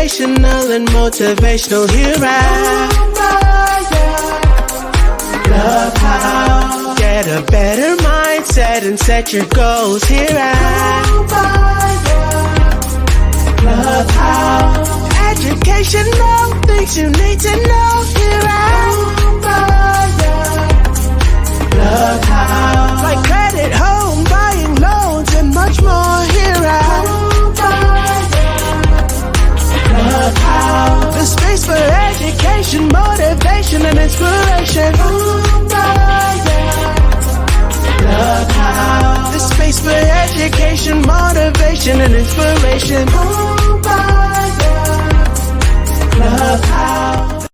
inspirational and motivational here at Clubhouse. Get a better mindset and set your goals here at Clubhouse. Educational things you need to know here at Clubhouse. Like credit, home, buying loans, and much more here at Clubhouse. The space for education, motivation, and inspiration. Clubhouse. The space for education, motivation, and inspiration. Clubhouse.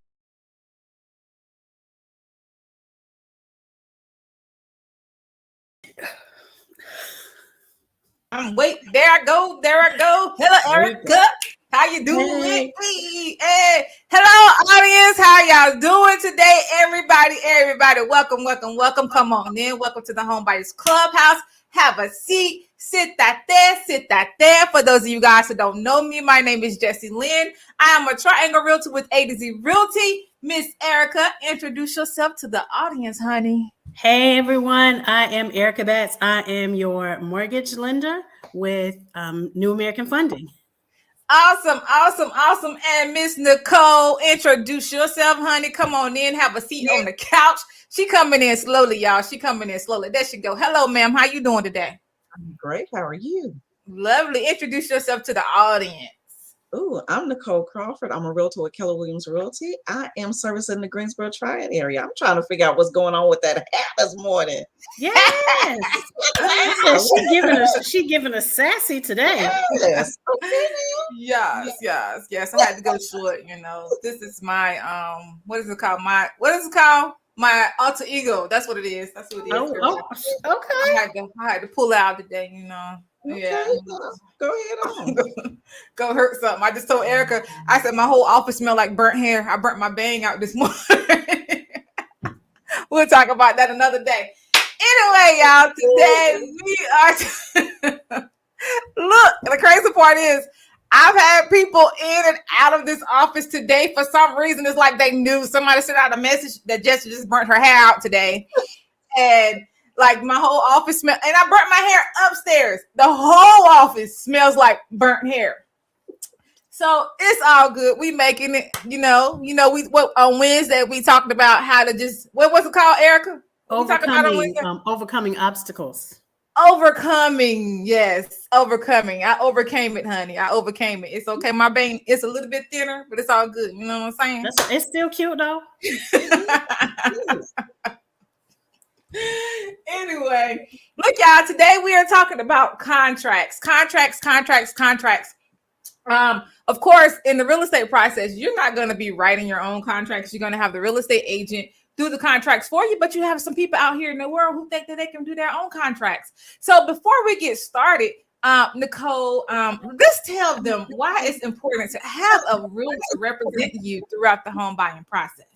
Wait, there I go. Hello, Erica. How you doing? Hey. Hello, audience. How y'all doing today? Everybody. Welcome. Come on in. Welcome to the Homebuyers Clubhouse. Have a seat. Sit that there. For those of you guys who don't know me, my name is Jessie Lynn. I am a triangle realtor with Adaze Realty. Miss Erica, introduce yourself to the audience, honey. Hey everyone, I am Erica Batts. I am your mortgage lender with New American Funding. Awesome. And Miss Nicole, introduce yourself, honey. Come on in, have a seat on the couch. She coming in slowly, y'all. There she go. Hello, ma'am. How you doing today? I'm great. How are you? Lovely. Introduce yourself to the audience. Ooh, I'm Nicole Crawford. I'm a realtor with Keller Williams Realty. I am servicing the Greensboro Triad area. I'm trying to figure out what's going on with that hat this morning. Yes. She giving us sassy today. Yes. Yes. I had to go short, This is my what is it called? My alter ego. That's what it is. Oh, okay. I had to pull out today, Okay, Yeah. go ahead on. Go hurt something. I just told Erica, I said my whole office smelled like burnt hair. I burnt my bang out this morning. We'll talk about that another day. Anyway, y'all, today we are look, the crazy part is I've had people in and out of this office today. For some reason, it's like they knew somebody sent out a message that Jessie just burnt her hair out today. And like my whole office smell, and I burnt my hair upstairs. The whole office smells like burnt hair. So it's all good. We making it, we on Wednesday we talked about how to just what was it called, Erica? Overcoming obstacles. Overcoming. I overcame it, honey. I overcame it. It's okay. My bang is a little bit thinner, but it's all good. You know what I'm saying? It's still cute though. Anyway, look, y'all, today we are talking about contracts. Of course, in the real estate process, you're not going to be writing your own contracts. You're going to have the real estate agent do the contracts for you, but you have some people out here in the world who think that they can do their own contracts. So before we get started, Nicole, let's tell them why it's important to have a realtor represent you throughout the home buying process.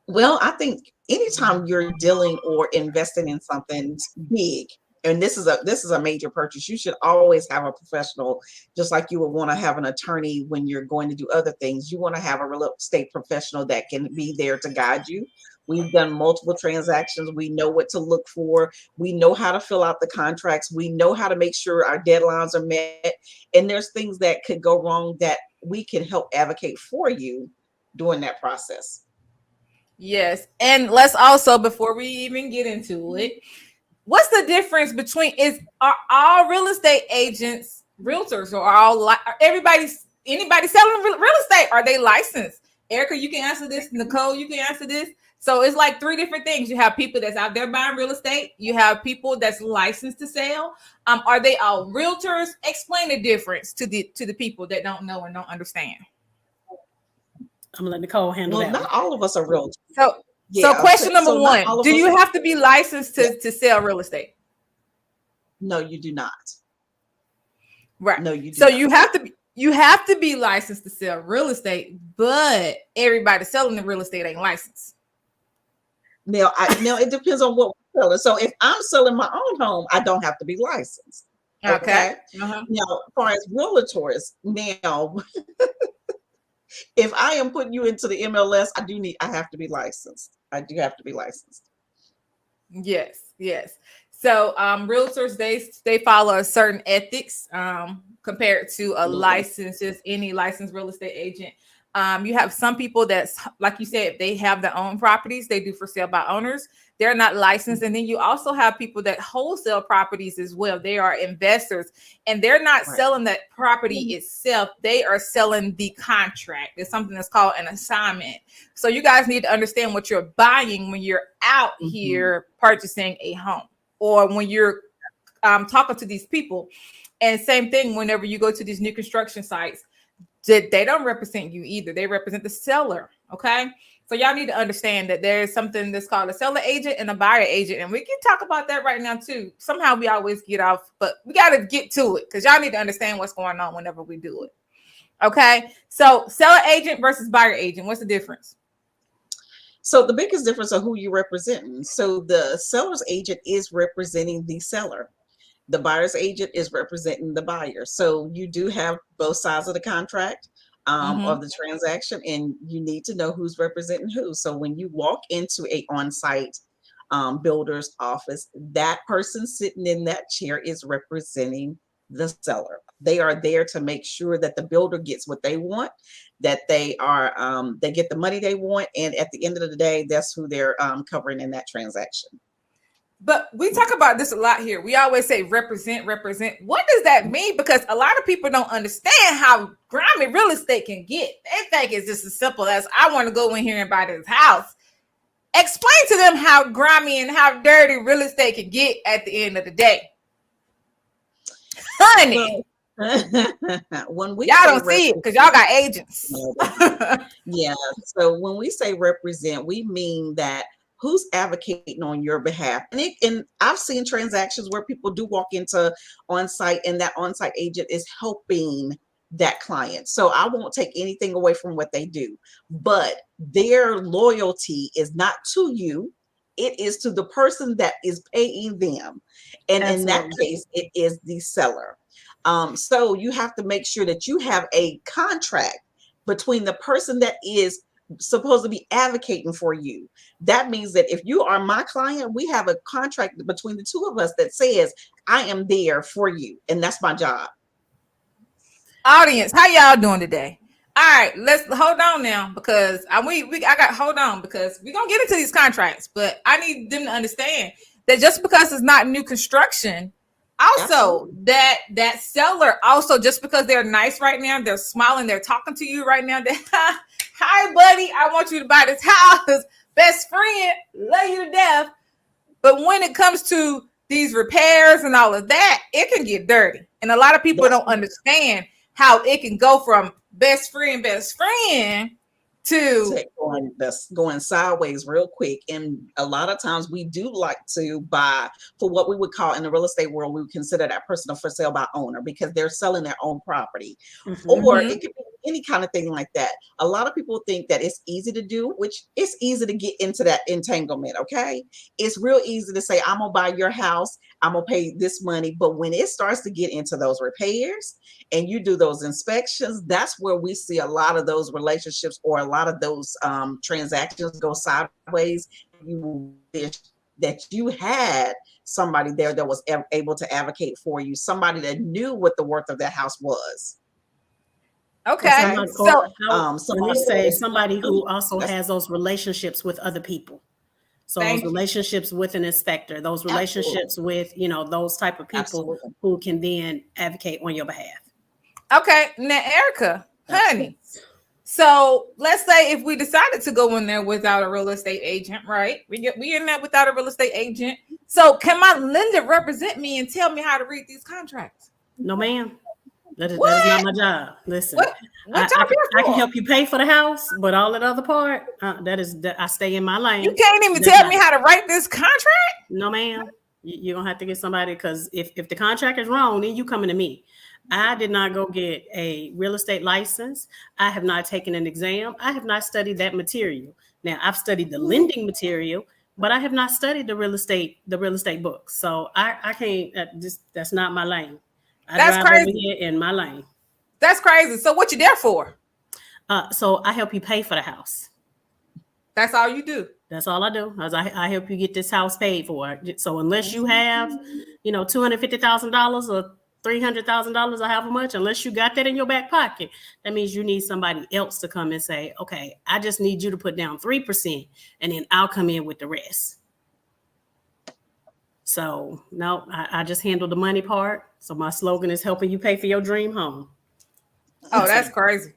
Well, I think anytime you're dealing or investing in something big, and this is a major purchase, you should always have a professional, just like you would want to have an attorney when you're going to do other things. You want to have a real estate professional that can be there to guide you. We've done multiple transactions. We know what to look for. We know how to fill out the contracts. We know how to make sure our deadlines are met. And there's things that could go wrong that we can help advocate for you during that process. Yes. And let's also, before we even get into it, what's the difference between are all real estate agents realtors, or are anybody selling real estate, are they licensed? Erica, you can answer this. Nicole, you can answer this. So it's like three different things. You have people that's out there buying real estate. You have people that's licensed to sell. Are they all realtors? Explain the difference to the people that don't know and don't understand. I'm gonna let Nicole handle that. Not all of us are realtors. So question number one, do you have to be licensed to sell real estate? No, you do not. Right. No, you do so not. you have to be licensed to sell real estate, but everybody selling the real estate ain't licensed. Now it depends on what we're selling. So if I'm selling my own home, I don't have to be licensed. Okay. Okay. Now, as far as realtors, now, if I am putting you into the MLS, I have to be licensed. I do have to be licensed. Yes, yes. So realtors, they follow a certain ethics compared to a Absolutely. licensed, just any licensed real estate agent. You have some people that's like you said, they have their own properties, they do for sale by owners, they're not licensed. And then you also have people that wholesale properties as well. They are investors and they're not Right. selling that property itself, they are selling the contract. It's something that's called an assignment. So you guys need to understand what you're buying when you're out here purchasing a home, or when you're talking to these people. And same thing whenever you go to these new construction sites, they don't represent you either. They represent the seller. Okay. So y'all need to understand that there's something that's called a seller agent and a buyer agent. And we can talk about that right now too. Somehow we always get off, but we got to get to it because y'all need to understand what's going on whenever we do it. Okay. So seller agent versus buyer agent. What's the difference? So the biggest difference of who you're representing. So the seller's agent is representing the seller. The buyer's agent is representing the buyer. So you do have both sides of the contract of the transaction, and you need to know who's representing who. So when you walk into a on-site builder's office, that person sitting in that chair is representing the seller. They are there to make sure that the builder gets what they want, that they get the money they want, and at the end of the day, that's who they're covering in that transaction. But we talk about this a lot here. We always say represent. What does that mean? Because a lot of people don't understand how grimy real estate can get. They think it's just as simple as I want to go in here and buy this house. Explain to them how grimy and how dirty real estate can get at the end of the day. Honey. When we y'all don't see it because y'all got agents. Yeah. So when we say represent, we mean that who's advocating on your behalf. And I've seen transactions where people do walk into on-site and that on-site agent is helping that client. So I won't take anything away from what they do, but their loyalty is not to you. It is to the person that is paying them. And in that case, it is the seller. So you have to make sure that you have a contract between the person that is supposed to be advocating for you. That means that if you are my client, we have a contract between the two of us that says I am there for you, and that's my job. Audience, how y'all doing today? All right, let's hold on now because hold on because we're gonna get into these contracts, but I need them to understand that just because it's not new construction, also that seller also just because they're nice right now, they're smiling, they're talking to you right now. Hi, buddy, I want you to buy this house. Best friend, love you to death. But when it comes to these repairs and all of that, it can get dirty. And a lot of people don't understand how it can go from best friend to going sideways real quick. And a lot of times we do like to buy for what we would call in the real estate world, we would consider that person for sale by owner because they're selling their own property. Or it could be any kind of thing like that. A lot of people think that it's easy to do, which it's easy to get into that entanglement. Okay. It's real easy to say, I'm gonna buy your house, I'm gonna pay this money. But when it starts to get into those repairs and you do those inspections, that's where we see a lot of those relationships or a lot of those transactions go sideways. You wish that you had somebody there that was able to advocate for you, somebody that knew what the worth of that house was. Okay. So when we say somebody who also has those relationships with other people. So those relationships with an inspector, those relationships with, those type of people who can then advocate on your behalf. Okay. Now, Erica, honey. So let's say if we decided to go in there without a real estate agent, right? We in there without a real estate agent. So can my lender represent me and tell me how to read these contracts? No, ma'am. That is not my job. Listen, I can help you pay for the house, but all that other part, I stay in my lane. You can't even tell me how to write this contract? No, ma'am. You're going to have to get somebody because if the contract is wrong, then you coming to me. I did not go get a real estate license. I have not taken an exam. I have not studied that material. Now, I've studied the lending material, but I have not studied the real estate books. So I can't, that's not my lane. That's drive crazy. over here in my lane. That's crazy. So what you there for? So I help you pay for the house. That's all you do. That's all I do. I help you get this house paid for. So unless you have, $250,000 or $300,000 or however much, unless you got that in your back pocket, that means you need somebody else to come and say, okay, I just need you to put down 3% and then I'll come in with the rest. So no, I just handle the money part. So my slogan is helping you pay for your dream home. Oh, that's crazy.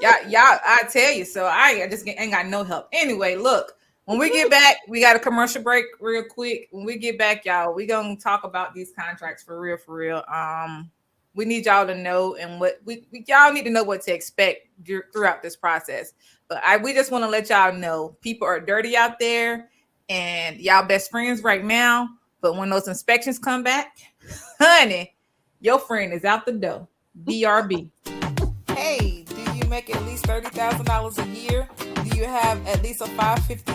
Y'all, I tell you, so I just ain't got no help. Anyway, look, when we get back, we got a commercial break real quick. When we get back, y'all, we gonna talk about these contracts for real. We need y'all to know, and what y'all need to know what to expect throughout this process. But we just want to let y'all know people are dirty out there, and y'all best friends right now. But when those inspections come back, honey, your friend is out the door. BRB. Hey, do you make at least $30,000 a year? Do you have at least a 550?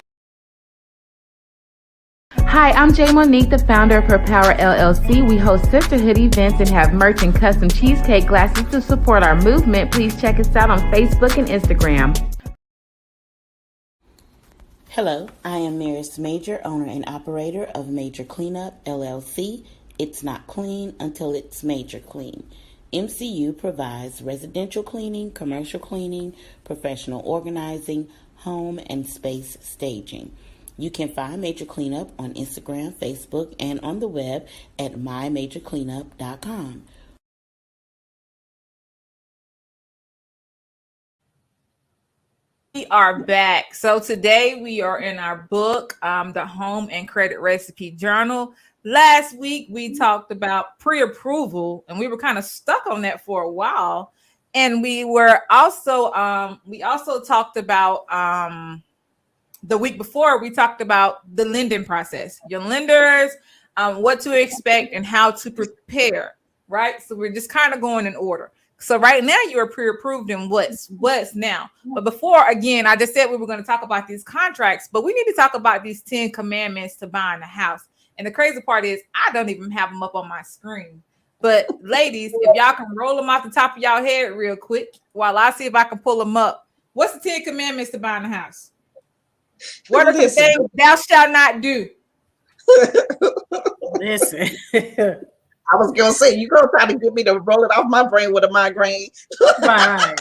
Hi, I'm Jay Monique, the founder of Her Power LLC. We host sisterhood events and have merch and custom cheesecake glasses to support our movement. Please check us out on Facebook and Instagram. Hello, I am Maris Major, owner and operator of Major Cleanup LLC. It's not clean until it's major clean. MCU provides residential cleaning, commercial cleaning, professional organizing, home and space staging. You can find Major Cleanup on Instagram, Facebook, and on the web at mymajorcleanup.com. We are back. So today we are in our book, the Home and Credit Recipe Journal. Last week we talked about pre-approval, and we were kind of stuck on that for a while. And we also talked about the week before, we talked about the lending process, your lenders, what to expect and how to prepare, right? So we're just kind of going in order. So right now you are pre-approved in what's now. But before, again, I just said we were going to talk about these contracts, but we need to talk about these 10 commandments to buying a house. And the crazy part is I don't even have them up on my screen. But ladies, if y'all can roll them off the top of y'all head real quick while I see if I can pull them up. What's the 10 commandments to buying a house? What are the things thou shalt not do? Listen. I was gonna say, you gonna try to get me to roll it off my brain with a migraine. Right.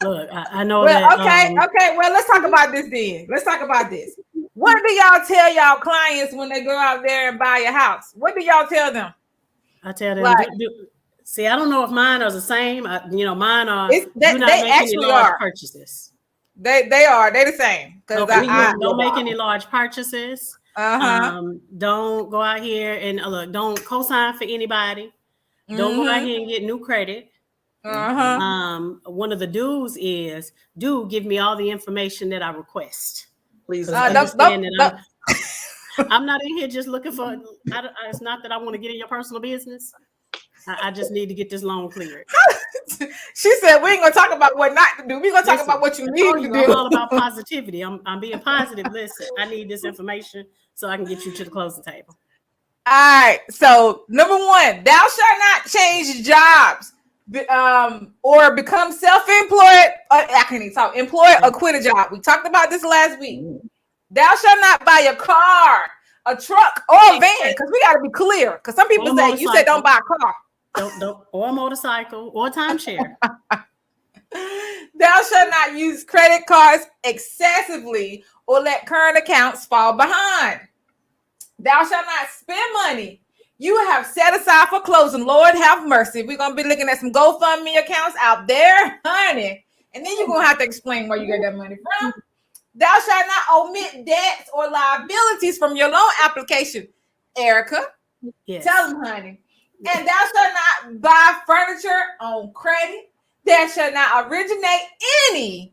Look, I know well, that. Okay. Well, let's talk about this then. Let's talk about this. What do y'all tell y'all clients when they go out there and buy a house? What do y'all tell them? I tell them, see, I don't know if mine are the same. Mine are. They actually are purchases. They are. They're the same. Okay, don't make any large purchases. Uh-huh. Don't go out here and look. Don't co-sign for anybody. Don't go out here and get new credit. Uh-huh. One of the do's is give me all the information that I request. Please understand that I'm not in here just looking for. It's not that I want to get in your personal business. I just need to get this loan cleared. She said we ain't gonna talk about what not to do. We're gonna talk about what you need to do. I'm all about positivity. I'm being positive. Listen, I need this information so I can get you to the closing table. All right. So number 1, thou shalt not change jobs, or become self-employed. I can't even talk. Employed or quit a job. We talked about this last week. Thou shalt not buy a car, a truck, or a van, because we got to be clear. Because some people say you said don't buy a car. Don't or a motorcycle or a timeshare. Thou shalt not use credit cards excessively or let current accounts fall behind. Thou shalt not spend money you have set aside for closing. Lord have mercy. We're going to be looking at some GoFundMe accounts out there, honey. And then you're going to have to explain where you get that money from. Thou shalt not omit debts or liabilities from your loan application. Erica, yes. Tell them, honey. And thou shalt not buy furniture on credit. Thou shalt not originate any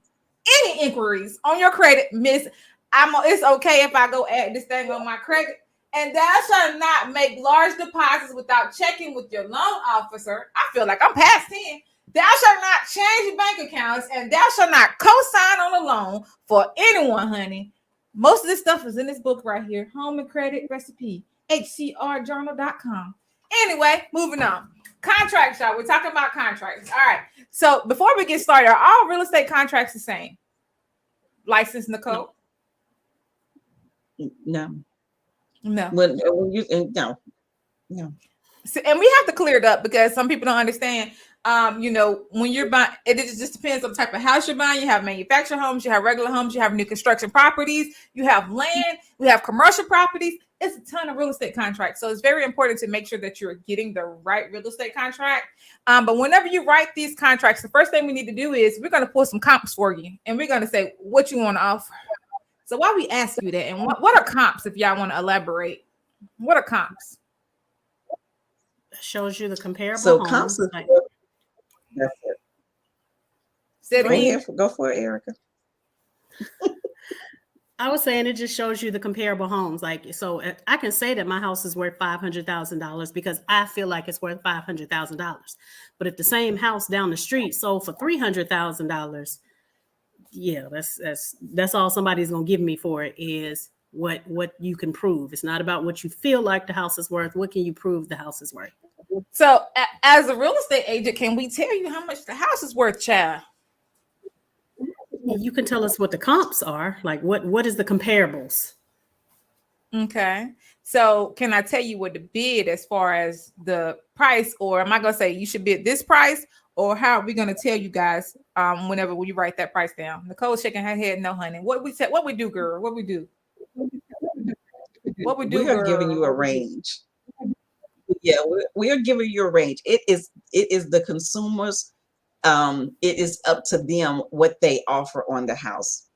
inquiries on your credit, miss. It's okay if I go add this thing on my credit. And thou shalt not make large deposits without checking with your loan officer. I feel like I'm past 10. Thou shalt not change your bank accounts, and thou shalt not co-sign on a loan for anyone, honey. Most of this stuff is in this book right here, Home and Credit Recipe, hcrjournal.com. Anyway, moving on. Contracts, y'all. We're talking about contracts. All right. So before we get started, are all real estate contracts the same? License, Nicole? No. No. No. So, and we have to clear it up because some people don't understand. When you're buying, it just depends on the type of house you're buying. You have manufactured homes, you have regular homes, you have new construction properties, you have land, we have commercial properties. It's a ton of real estate contracts. So it's very important to make sure that you're getting the right real estate contract. But whenever you write these contracts, the first thing we need to do is we're going to pull some comps for you. And we're going to say what you want to offer. So why we ask you that? And what are comps if y'all want to elaborate? What are comps? Shows you the comparable So homes. comps is that's it. Go for it, Erica. I was saying it just shows you the comparable homes. Like, so I can say that my house is worth $500,000 because I feel like it's worth $500,000. But if the same house down the street sold for $300,000, yeah, that's all somebody's gonna give me for it is what you can prove. It's not about what you feel like the house is worth. What can you prove the house is worth? So as a real estate agent, can we tell you how much the house is worth, child? You can tell us what the comps are. Like what is the comparables? Okay. So can I tell you what the bid as far as the price, or am I going to say you should bid this price, or how are we going to tell you guys whenever you write that price down? Nicole's shaking her head. No, honey. What we do, girl? What we do? We are giving you a range. Yeah, we are giving you a range. It is the consumers. It is up to them what they offer on the house.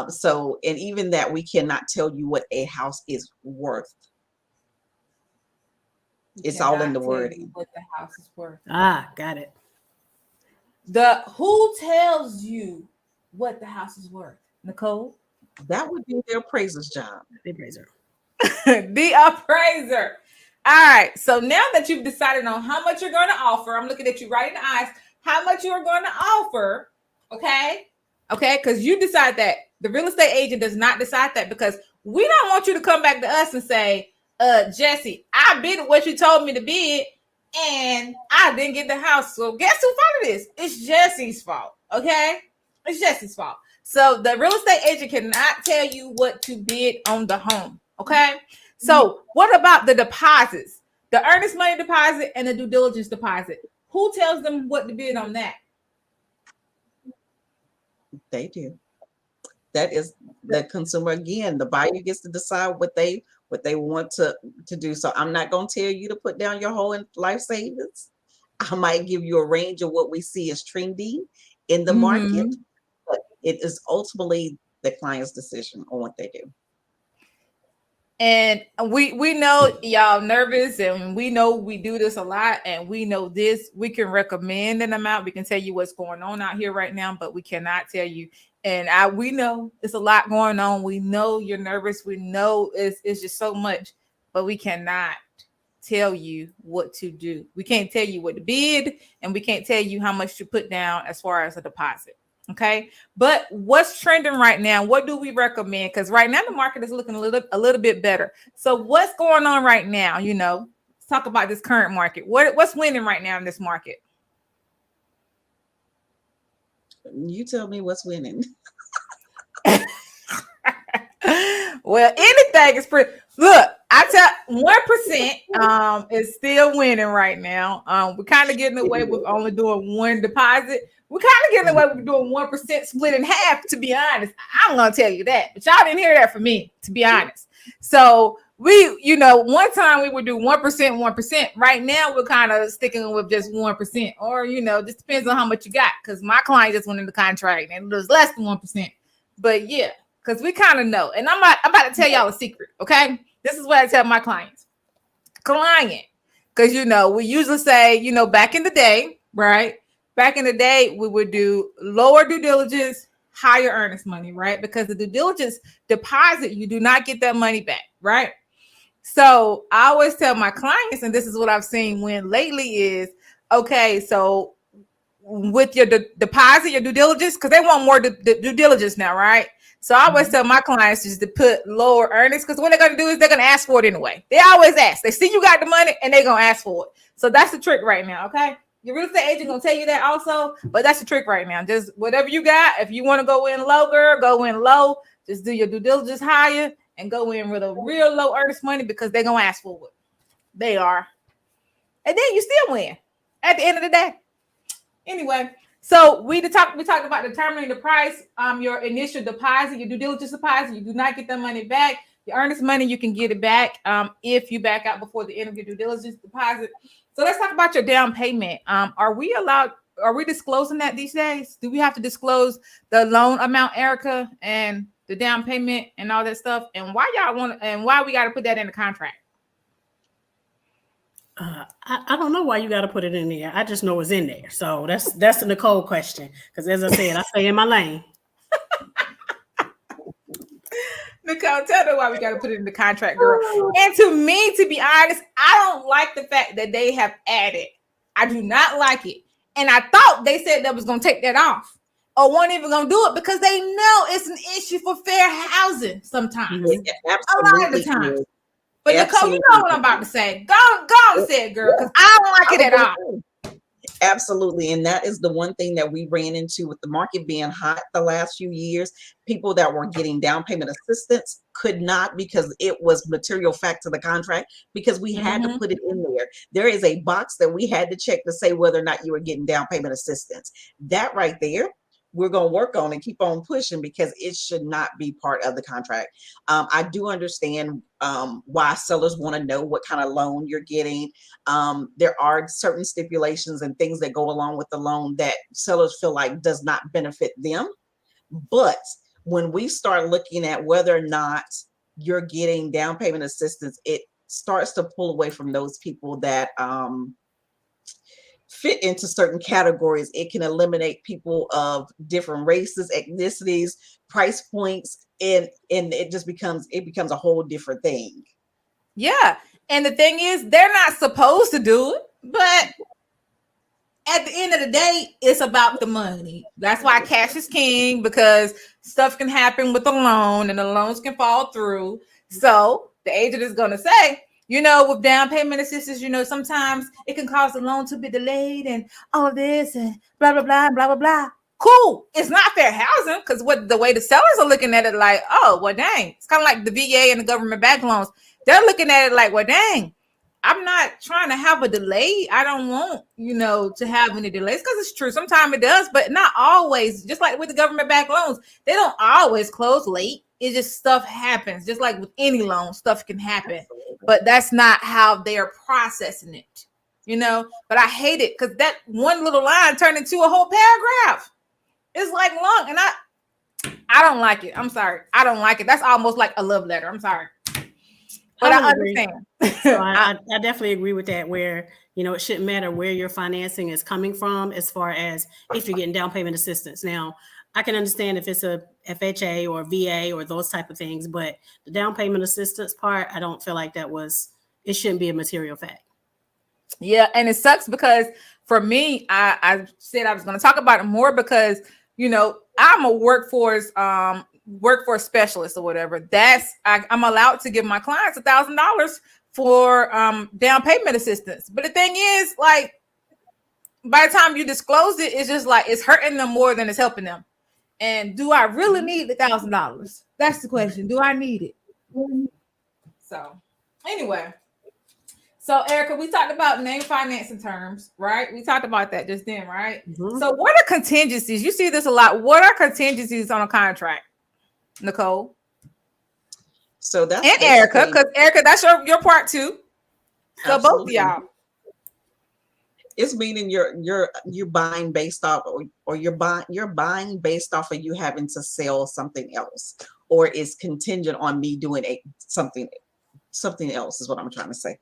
So, and even that, we cannot tell you what a house is worth. It's all in the wording. What the house is worth. Got it. Who tells you what the house is worth? Nicole? That would be the appraiser's job. The appraiser. The appraiser. All right. So now that you've decided on how much you're going to offer, I'm looking at you right in the eyes, how much you are going to offer. Okay. Okay. Because you decide that. The real estate agent does not decide that, because we don't want you to come back to us and say, Jessie, I bid what you told me to bid and I didn't get the house. So guess whose fault it is? It's Jessie's fault. Okay. It's Jessie's fault. So the real estate agent cannot tell you what to bid on the home. Okay. So what about the deposits? The earnest money deposit and the due diligence deposit. Who tells them what to bid on that? They do. That is the consumer. Again, the buyer gets to decide what they want to do. So I'm not going to tell you to put down your whole life savings. I might give you a range of what we see as trending in the market, but it is ultimately the client's decision on what they do. And we know y'all nervous, and we know we do this a lot, and we know this. We can recommend an amount. We can tell you what's going on out here right now, but we cannot tell you. And we know it's a lot going on. We know you're nervous. We know it's just so much, but we cannot tell you what to do. We can't tell you what to bid, and we can't tell you how much to put down as far as a deposit. Okay, but what's trending right now? What do we recommend? Because right now the market is looking a little bit better. So what's going on right now? Let's talk about this current market. What's winning right now in this market? You tell me what's winning. Well, anything is pretty. Look, I tell 1% is still winning right now. We're kind of getting away with only doing one deposit. We're kind of getting away with doing 1% split in half, to be honest. I'm going to tell you that, but y'all didn't hear that from me, to be honest. So we, one time we would do 1%. Right now we're kind of sticking with just 1%, or, just depends on how much you got. Because my client just went into contract and it was less than 1%. But yeah, because we kind of know. And I'm about to tell y'all a secret, okay? This is what I tell my clients. Client, because, we usually say, back in the day, right? Back in the day, we would do lower due diligence, higher earnest money, right? Because the due diligence deposit, you do not get that money back, right? So I always tell my clients, and this is what I've seen win lately is, okay, so with your deposit, your due diligence, because they want more due diligence now, right? So I always tell my clients just to put lower earnings, because what they're going to do is they're going to ask for it anyway. They always ask. They see you got the money and they're going to ask for it. So that's the trick right now, okay? Your real estate agent going to tell you that also, but that's the trick right now. Just whatever you got. If you want to go in low, girl, go in low. Just do your due diligence higher and go in with a real low earnest money, because they're going to ask for it. They are. And then you still win at the end of the day. Anyway, so we talked about determining the price, your initial deposit, your due diligence deposit. You do not get that money back. Your earnest money, you can get it back if you back out before the end of your due diligence deposit. So let's talk about your down payment. Are we disclosing that these days? Do we have to disclose the loan amount, Erica, and the down payment and all that stuff? And why we got to put that in the contract? I don't know why you got to put it in there. I just know it's in there. So that's the Nicole question. Because as I said, I stay in my lane. Nicole, tell them why we got to put it in the contract, girl. And to me, to be honest, I don't like the fact that they have added. I do not like it. And I thought they said they was going to take that off, or weren't even going to do it, because they know it's an issue for fair housing sometimes. Mm-hmm. A lot of the time. But Nicole, you know what I'm about to say. Go on, say it, girl, because I don't like it at all. Absolutely. And that is the one thing that we ran into with the market being hot the last few years. People that were getting down payment assistance could not, because it was material fact to the contract, because we had to put it in there. There is a box that we had to check to say whether or not you were getting down payment assistance. That right there, we're going to work on and keep on pushing, because it should not be part of the contract. I do understand why sellers want to know what kind of loan you're getting. There are certain stipulations and things that go along with the loan that sellers feel like does not benefit them. But when we start looking at whether or not you're getting down payment assistance, it starts to pull away from those people that fit into certain categories. It can eliminate people of different races, ethnicities, price points, and it just becomes a whole different thing. Yeah. And the thing is, they're not supposed to do it, but at the end of the day, it's about the money. That's why cash is king, because stuff can happen with the loan and the loans can fall through. So the agent is going to say, with down payment assistance, sometimes it can cause the loan to be delayed and all of this and blah, blah, blah, blah, blah, blah. Cool. It's not fair housing, because the way the sellers are looking at it, like, oh, well, dang. It's kind of like the VA and the government backed loans. They're looking at it like, well, dang, I'm not trying to have a delay. I don't want, to have any delays, because it's true. Sometimes it does, but not always. Just like with the government backed loans, they don't always close late. It's just stuff happens. Just like with any loan, stuff can happen. But that's not how they're processing it, But I hate it, because that one little line turned into a whole paragraph. It's like long, and I don't like it. I'm sorry. I don't like it. That's almost like a love letter. I'm sorry. But I understand. So I definitely agree with that, where, it shouldn't matter where your financing is coming from as far as if you're getting down payment assistance. Now, I can understand if it's a FHA or VA or those type of things, but the down payment assistance part, I don't feel like it shouldn't be a material fact. Yeah. And it sucks, because for me, I said I was going to talk about it more, because, I'm a workforce specialist or whatever. I'm allowed to give my clients $1,000 for down payment assistance. But the thing is, like, by the time you disclose it, it's just like it's hurting them more than it's helping them. And do I really need the $1,000? That's the question. Do I need it? So anyway, so Erica, we talked about name financing terms, right? We talked about that just then, right? Mm-hmm. So what are contingencies? You see this a lot. What are contingencies on a contract, Nicole? So that's and Erica, because Erica, that's your part too. So absolutely. Both of y'all. It's meaning you're buying based off, or you're buying based off of you having to sell something else, or it's contingent on me doing something else is what I'm trying to say.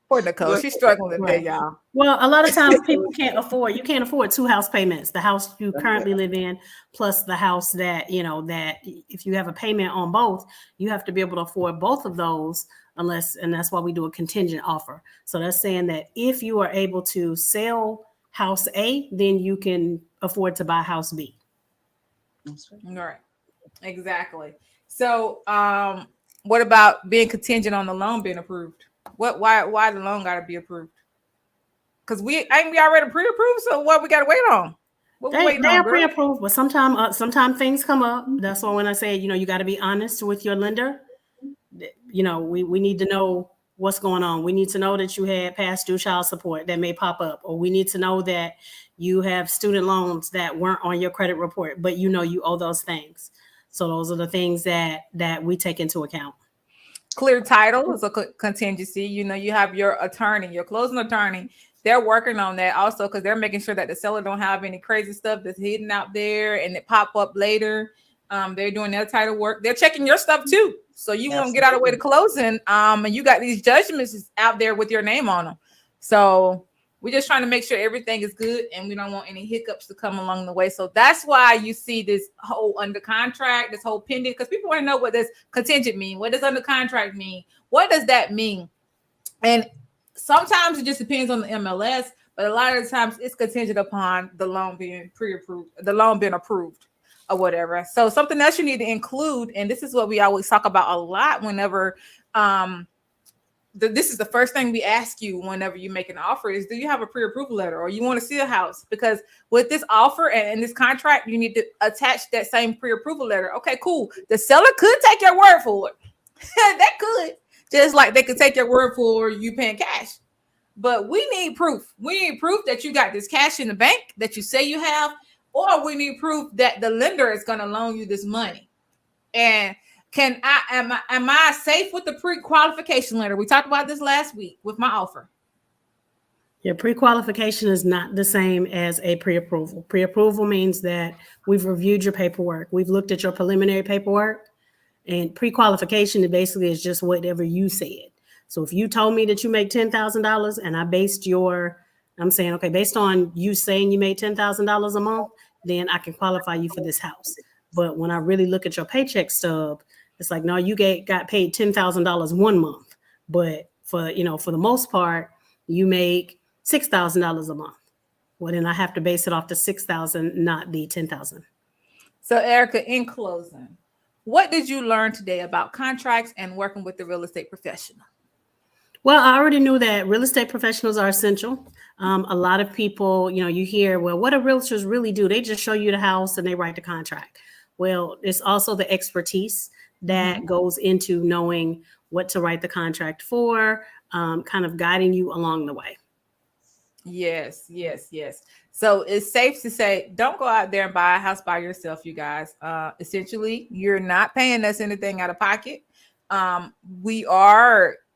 Poor Nicole, she's struggling today, y'all. Well, a lot of times you can't afford 2 house payments, the house you currently live in, plus the house that if you have a payment on both, you have to be able to afford both of those, and that's why we do a contingent offer. So that's saying that if you are able to sell house A, then you can afford to buy house B. All right. Exactly. So, what about being contingent on the loan being approved? Why the loan got to be approved? Because we already pre-approved, so what we got to wait on? What we waiting They on, are girl? pre-approved, but sometimes things come up. That's why when I say, you got to be honest with your lender. We need to know what's going on. We need to know that you had past due child support that may pop up, or we need to know that you have student loans that weren't on your credit report, but you owe those things. So those are the things that we take into account. Clear title is a contingency. You have your attorney, your closing attorney. They're working on that also because they're making sure that the seller don't have any crazy stuff that's hidden out there and it pop up later. They're doing their title work. They're checking your stuff too, so you won't get out of the way to closing. And you got these judgments out there with your name on them. So we're just trying to make sure everything is good and we don't want any hiccups to come along the way. So that's why you see this whole under contract, this whole pending, because people want to know what does contingent mean? What does under contract mean? What does that mean? And sometimes it just depends on the MLS, but a lot of the times it's contingent upon the loan being pre-approved, the loan being approved or whatever. So something else you need to include, and this is what we always talk about a lot whenever this is the first thing we ask you whenever you make an offer is, do you have a pre-approval letter or you want to see a house? Because with this offer and this contract, you need to attach that same pre-approval letter. Okay, cool. The seller could take your word for it. That could, just like they could take your word for you paying cash. But we need proof. We need proof that you got this cash in the bank that you say you have, or we need proof that the lender is going to loan you this money. And am I safe with the pre-qualification letter? We talked about this last week with my offer. Your pre-qualification is not the same as a pre-approval. Pre-approval means that we've reviewed your paperwork. We've looked at your preliminary paperwork, and pre-qualification basically is just whatever you said. So if you told me that you make $10,000 and I based I'm saying, okay, based on you saying you made $10,000 a month, then I can qualify you for this house. But when I really look at your paycheck stub, it's like, no, you got paid $10,000 one month, but for the most part, you make $6,000 a month. Well, then I have to base it off the $6,000, not the $10,000. So, Erica, in closing, what did you learn today about contracts and working with the real estate professional? Well, I already knew that real estate professionals are essential. A lot of people, you hear, well, what do realtors really do? They just show you the house and they write the contract. Well, it's also the expertise that goes into knowing what to write the contract for, kind of guiding you along the way. Yes. So it's safe to say, don't go out there and buy a house by yourself, you guys. Essentially, you're not paying us anything out of pocket.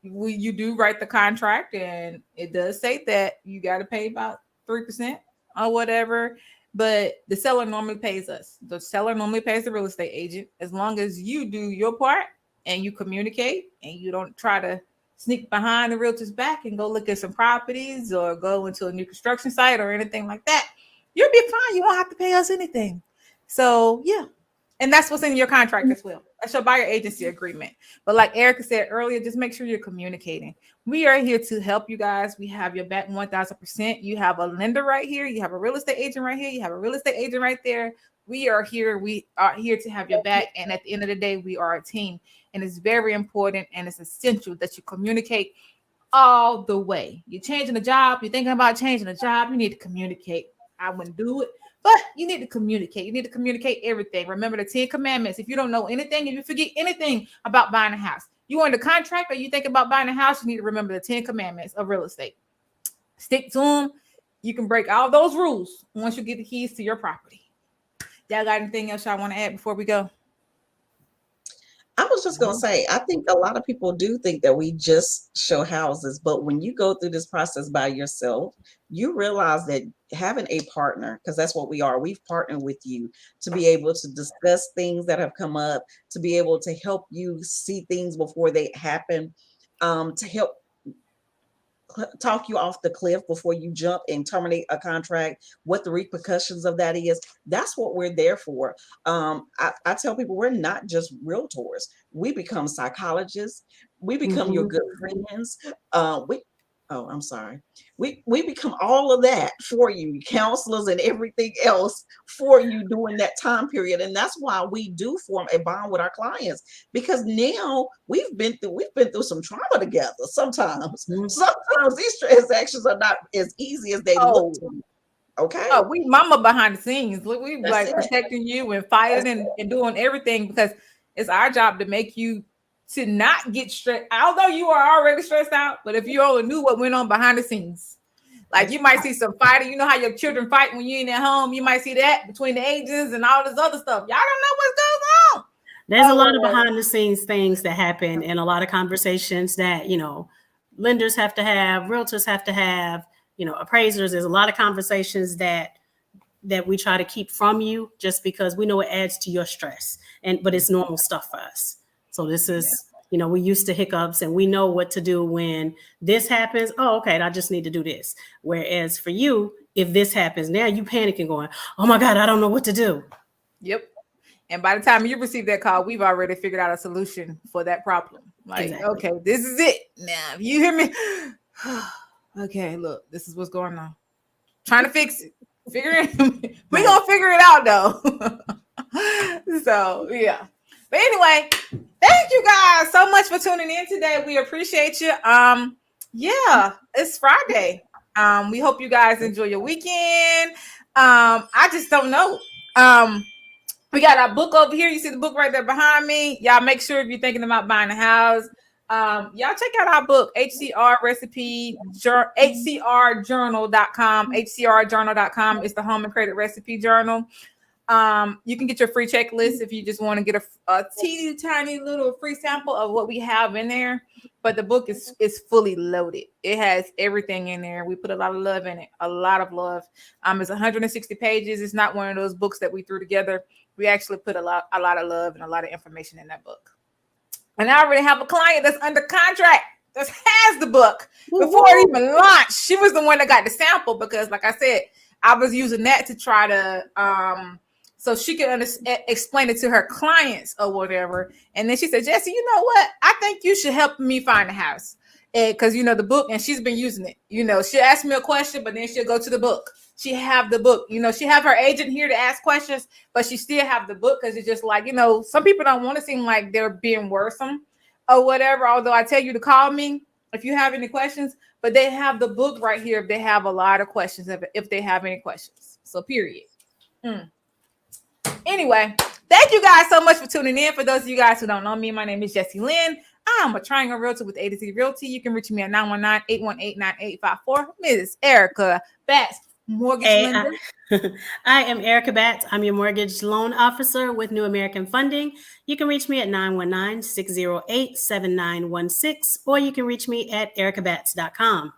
You do write the contract, and it does say that you got to pay about 3% or whatever. But the seller normally pays us. The seller normally pays the real estate agent, as long as you do your part and you communicate and you don't try to sneak behind the realtor's back and go look at some properties or go into a new construction site or anything like that. You'll be fine. You won't have to pay us anything. So, yeah. And that's what's in your contract as well. That's your buyer agency agreement. But like Erica said earlier, just make sure you're communicating. We are here to help you guys. We have your back 1,000%. You have a lender right here. You have a real estate agent right here. You have a real estate agent right there. We are here. We are here to have your back. And at the end of the day, we are a team. And it's very important and it's essential that you communicate all the way. You're changing a job. You're thinking about changing a job. You need to communicate. I wouldn't do it. But you need to communicate. You need to communicate everything. Remember the 10 commandments. If you don't know anything, if you forget anything about buying a house, you want the contract or you think about buying a house, you need to remember the 10 commandments of real estate. Stick to them. You can break all those rules once you get the keys to your property. Y'all got anything else y'all want to add before we go? I was just going to say, I think a lot of people do think that we just show houses, but when you go through this process by yourself, you realize that having a partner, because that's what we are, we've partnered with you to be able to discuss things that have come up, to be able to help you see things before they happen, to help talk you off the cliff before you jump and terminate a contract, what the repercussions of that is. That's what we're there for. I tell people we're not just realtors. We become psychologists. We become your good friends. Oh, I'm sorry. We become all of that for you, counselors and everything else for you during that time period. And that's why we do form a bond with our clients, because now we've been through some trauma together. Sometimes these transactions are not as easy as they look to me. Okay. Oh, we mama behind the scenes. Look, we That's like it. protecting you and fighting and doing everything, because it's our job to make you to not get stressed. Although you are already stressed out, but if you only knew what went on behind the scenes, like you might see some fighting. You know how your children fight when you're in their home. You might see that between the agents and all this other stuff. Y'all don't know what's going on. There's a lot of behind the scenes things that happen, and a lot of conversations that, you know, lenders have to have, realtors have to have, you know, appraisers. There's a lot of conversations that we try to keep from you, just because we know it adds to your stress, but it's normal stuff for us. So this is, you know, we used to hiccups, and we know what to do when this happens. Oh, okay, I just need to do this. Whereas for you, if this happens, now you panicking going, oh my God, I don't know what to do. Yep. And by the time you receive that call, we've already figured out a solution for that problem. Like, exactly. Okay, this is it. Now, if you hear me, okay, look, this is what's going on. Trying to fix it. We're gonna figure it out though. So yeah. But anyway, thank you guys so much for tuning in today. We appreciate you. Yeah, it's Friday. We hope you guys enjoy your weekend. I just don't know. We got our book over here. You see the book right there behind me. Y'all make sure if you're thinking about buying a house, y'all check out our book, HCR Recipe, HCRjournal.com. HCRjournal.com is the home and credit recipe journal. You can get your free checklist if you just want to get a teeny tiny little free sample of what we have in there. But the book is fully loaded. It has everything in there. We put a lot of love in it, a lot of love. It's 160 pages. It's not one of those books that we threw together. We actually put a lot of love and a lot of information in that book. And I already have a client that's under contract that has the book before it even launched. She was the one that got the sample, because, like I said, I was using that to try to so she could explain it to her clients or whatever. And then she said, Jessie, you know what? I think you should help me find a house. Because, you know, the book, and she's been using it. You know, she'll ask me a question, but then she'll go to the book. She have the book. You know, she have her agent here to ask questions, but she still have the book, because it's just like, you know, some people don't want to seem like they're being worrisome or whatever. Although I tell you to call me if you have any questions, but they have the book right here if they have a lot of questions, if they have any questions. So period. Anyway, thank you guys so much for tuning in. For those of you guys who don't know me, my name is Jessie Lynn. I'm a triangle realtor with Adaze Realty. You can reach me at 919-818-9854. Ms. Erica Batts, mortgage lender. I am Erica Batts. I'm your mortgage loan officer with New American Funding. You can reach me at 919-608-7916, or you can reach me at ericabats.com.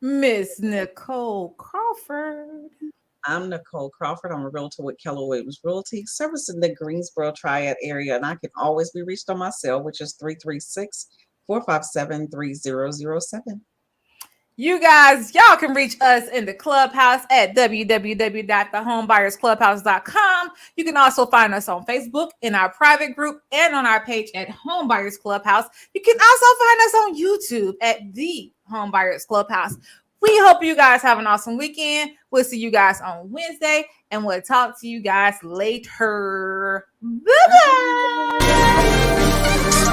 Miss Nicole Crawford. I'm Nicole Crawford. I'm a realtor with Keller Williams Realty, servicing the Greensboro Triad area, and I can always be reached on my cell, which is 336-457-3007. You guys, y'all can reach us in the Clubhouse at www.thehomebuyersclubhouse.com. You can also find us on Facebook in our private group and on our page at Homebuyers Clubhouse. You can also find us on YouTube at The Homebuyers Clubhouse. We hope you guys have an awesome weekend. We'll see you guys on Wednesday, and we'll talk to you guys later. Bye-bye.